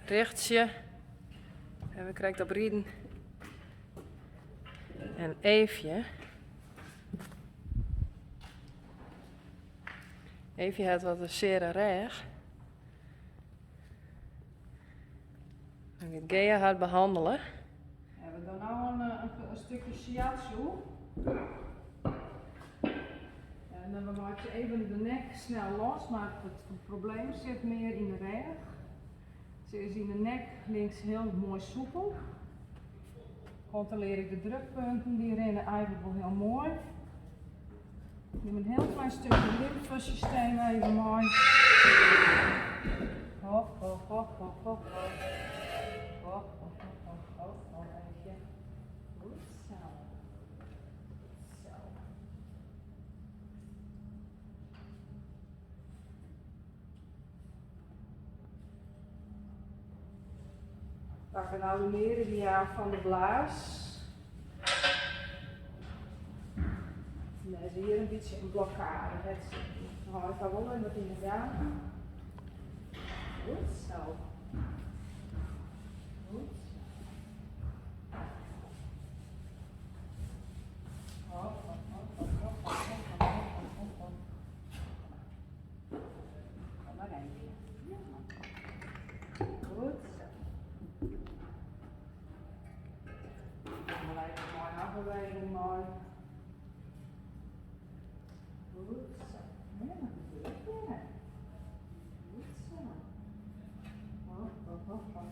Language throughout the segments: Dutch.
Richtje. En we krijgen op Rieden. En Eefje. Eefje had wat een zeer reg. En we gaan haar behandelen. Ja, we doen nu een stukje shiatsu. En dan maak je even de nek snel los, maar het probleem zit meer in de reg. Ze is in de nek links heel mooi soepel. Controleer ik de drukpunten, die rennen eigenlijk wel heel mooi. Ik neem een heel klein stukje lymfesysteem even mooi. Hop, hop, hop, hop, hop. Hop, hop, hop, hop, hop, even. Goed zo. Zo. Pak we nou de meridiaan van de blaas. Dan is hier een beetje een blokkade. Dan hou ik daar wel in wat in de gaten. Goed zo. Goed. Hop, hop, hop, hop, hop, hop, hop, hop, hop. Kom maar even. Goed zo. Maar even mooi afbeweging, mooi. Goed zo. Ja, goed zo. Goed zo. Hop, hop, hop, hop.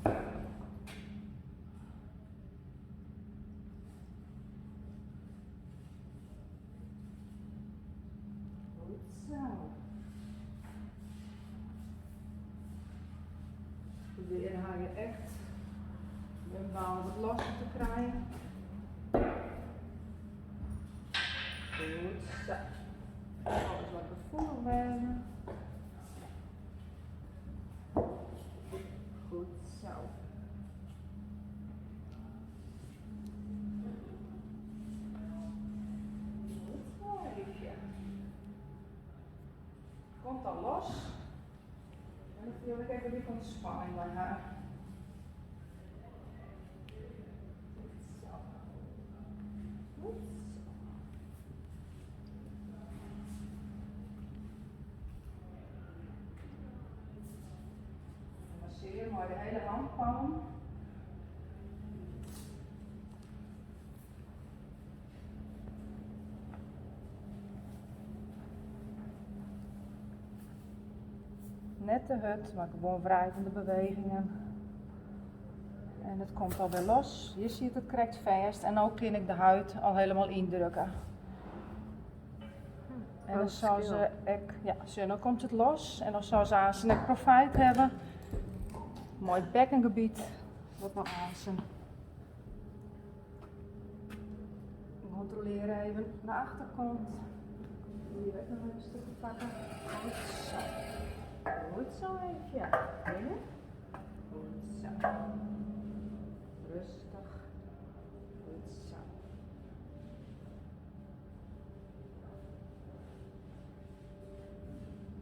Goed zo. Probeer haar je echt de bal wat losser te krijgen. Goed zo. Alles wat gevoelig werden. Goed zo. Goed zo, liefje. Komt al los. En dan voel ik even weer ontspanning bij haar. Goed zo. Goed zo. Masseer mooi de hele handpalm. Net de hut, maar gewoon wrijvende bewegingen. En het komt alweer los. Je ziet het krijgt vast en ook kan ik de huid al helemaal indrukken. En dan zou ze, dan komt het los en dan zou ze aan zijn nek profijt hebben. Mooi bekkengebied, wat we aanzien. Controleer even de achterkant. Hier nog een stukje pakken. Goed zo. Goed zo even. Binnen. Goed zo. Rustig. Goed zo.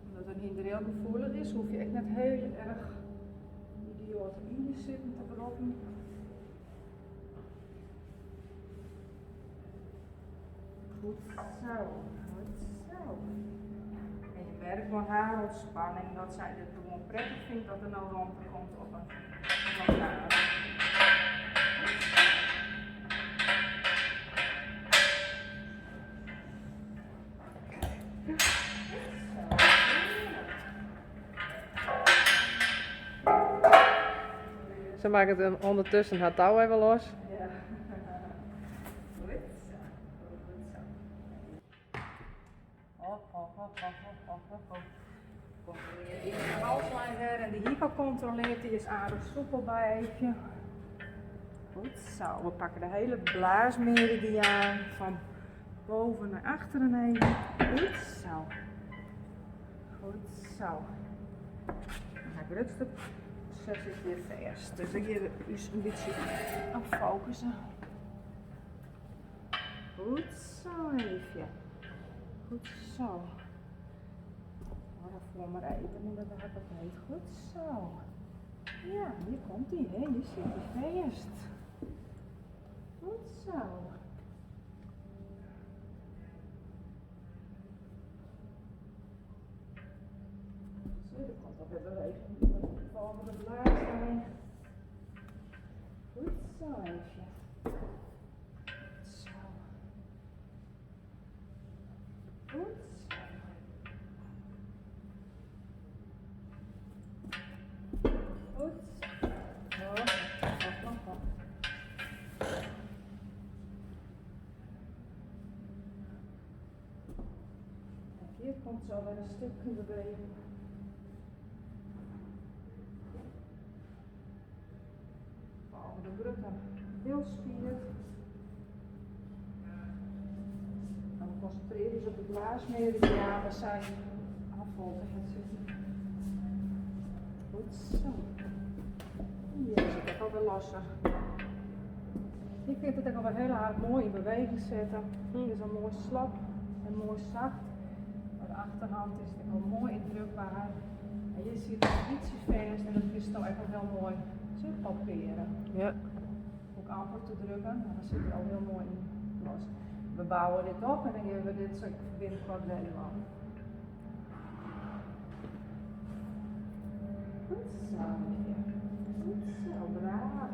Omdat een hinder heel gevoelig is, hoef je echt net heel erg idioot in je zitten te brokken. Goed zo. Goed zo. En je merkt van haar ontspanning dat zij dit gewoon prettig vindt dat er nou ruimte komt op een blokkade. Ze maken het ondertussen haar touw even los. Ja. Goed zo. Goed zo. Hop, hop, hop, hop, hop, hop, hop. Controleer eerst de halslijn her en die hier controleert, die is aardig soepel bij even. Goed zo. We pakken de hele blaasmeridiaan van boven naar achteren even. Goed zo. Goed zo. Dan ga ik rustig. Zet ik weer vast. Dus ik hier dus een beetje affocussen. Goed zo, liefje. Goed zo. Maar voor maar even, omdat ik het niet. Goed zo. Ja, hier komt hij, hè? Hier zit hij vast. Goed zo. Zo, er komt nog weer beweging van de blaas heen. Goed zo even. Zo. Goed zo. Goed zo. Ho. Hier komt zo weer een stukje beweging. Over de bruggen bilspier. En we concentreren dus op de blaasmeridiaan waar zij afval te gaan zitten. Goed zo. Hier zit het alweer losser. Ik vind het ook alweer heel hard mooi in beweging zetten. Het is al mooi slap en mooi zacht. Maar de achterhand is het al mooi indrukbaar. En je ziet het ietsje vers en dat is dan echt wel heel mooi zo palperen. Ja. Ook amper te drukken, maar dan zit er al heel mooi in los. We bouwen dit op en dan geven we dit zo binnenkort aan. Goed zo, goed zo, braaf.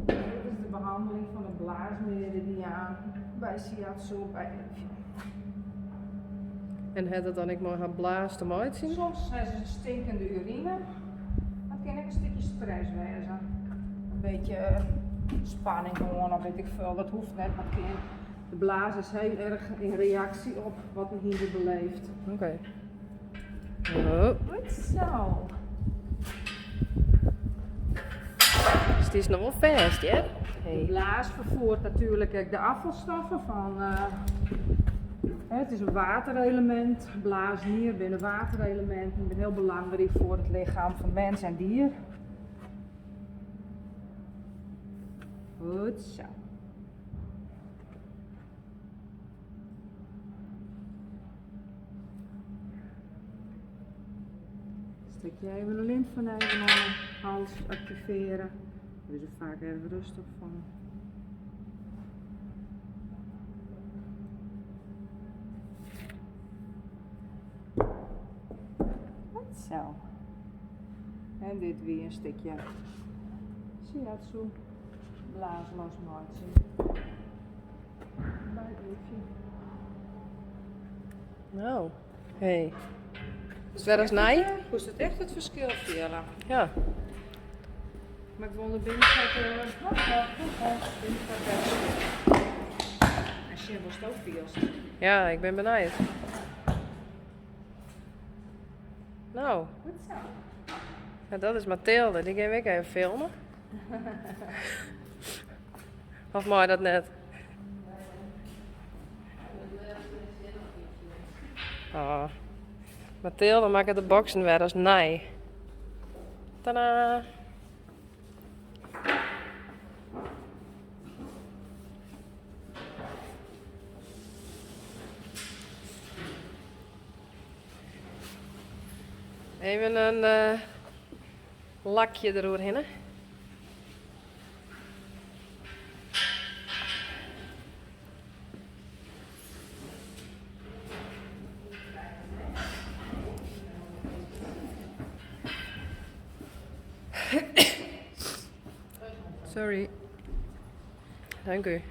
Dit is de behandeling van een blaasmeridiaan bij shiatsu bij Elfje. En had het dan ik maar gaan blazen om uit zien? Soms is het stinkende urine. Dat kan ook een stukje stress wezen. Een beetje spanning gewoon, of weet ik veel. Dat hoeft net, maar de blaas is heel erg in reactie op wat men hier beleeft. Oké. Oh. Goed zo. Dus het is nog wel vast, ja? De Hey. blaas vervoert natuurlijk de afvalstoffen van. Het is een waterelement. Blaasnier binnen waterelementen. Ik ben heel belangrijk voor het lichaam van mens en dier. Goed zo. Stek jij even een lymfeneven aan de hals activeren. Daar is er vaak even rustig van. Goed zo. En dit weer een stukje shiatsu. Blaasloos mooi. Bij het liefje. Nou. Hey. Is het wel eens nij? Moest het echt het verschil vielen. Ja. Maar ik wil de binnenkant best. Als je was het ook vielst. Ja, ik ben benieuwd. Nou, Goed zo. ja, dat is Mathilde. Die gaan we ook even filmen. Of mooi dat net? Oh. Mathilde maakt de boxen weer als nij. Tadaa! Even een lakje eroverheen. Hè? Sorry. Dank u.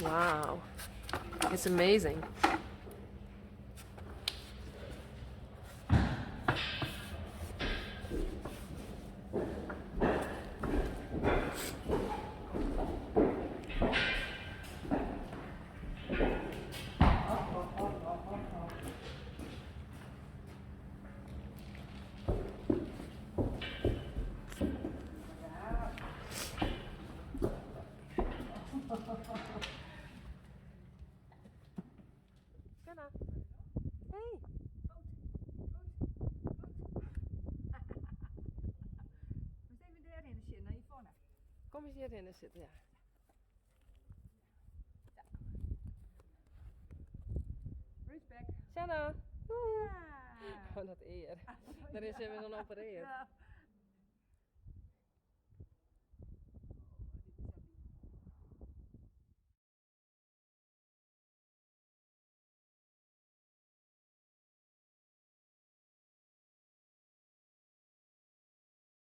Wow. It's amazing. Kom eens hierin zitten, ja. Bridgeback. Shanna! Ja. Oh, dat eer. Daar is ze weer dan opereerd. Ja.